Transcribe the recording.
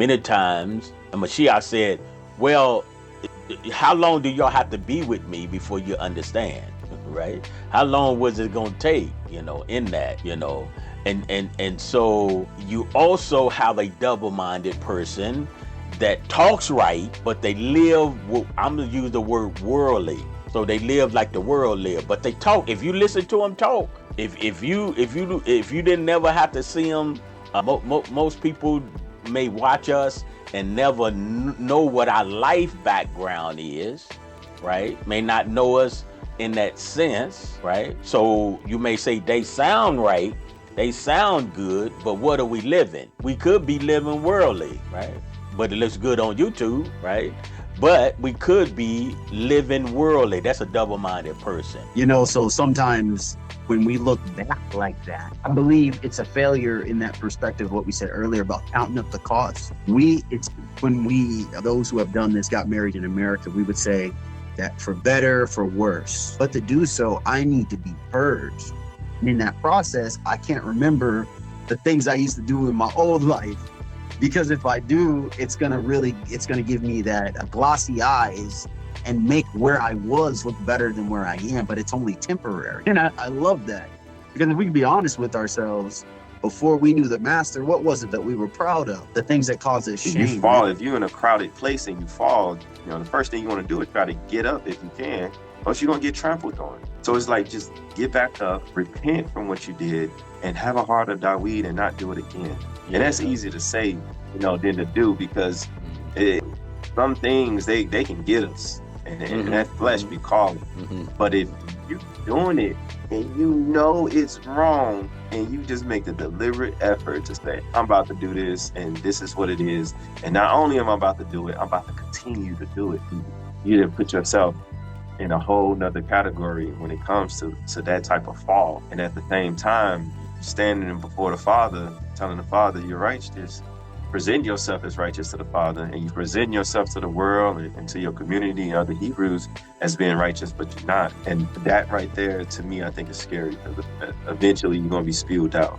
Many times, and Mashiach said, well, how long do y'all have to be with me before you understand? Right? How long was it gonna take, in that, and so you also have a double-minded person that talks right, but they live, I'm gonna use the word worldly. So they live like the world live, but they talk. If you listen to them talk, if you didn't never have to see them, most people may watch us and never know what our life background is, right? May not know us in that sense, right? So you may say they sound right, they sound good, but what are we living? We could be living worldly, right? But it looks good on YouTube, right? But we could be living worldly. That's a double-minded person. So sometimes when we look back like that, I believe it's a failure in that perspective of what we said earlier about counting up the cost. It's when those who have done this, got married in America, we would say that for better, for worse. But to do so, I need to be purged. And in that process, I can't remember the things I used to do in my old life. Because if I do, it's gonna give me that glossy eyes and make where I was look better than where I am, but it's only temporary. And I love that. Because if we can be honest with ourselves, before we knew the master, what was it that we were proud of? The things that caused us shame. If you fall, if you're in a crowded place and you fall, the first thing you want to do is try to get up if you can, or else you're gonna get trampled on. So it's like, just get back up, repent from what you did, and have a heart of David and not do it again. And that's easy to say, than to do, because some things they can get us, and that flesh be calling. But if you're doing it and it's wrong, and you just make the deliberate effort to say, I'm about to do this, and this is what it is, and not only am I about to do it, I'm about to continue to do it. You didn't put yourself in a whole nother category when it comes to that type of fall. And at the same time, standing before the Father, telling the Father you're righteous, present yourself as righteous to the Father, and you present yourself to the world and to your community and other Hebrews as being righteous, but you're not. And that right there, to me, I think is scary, because eventually you're going to be spewed out.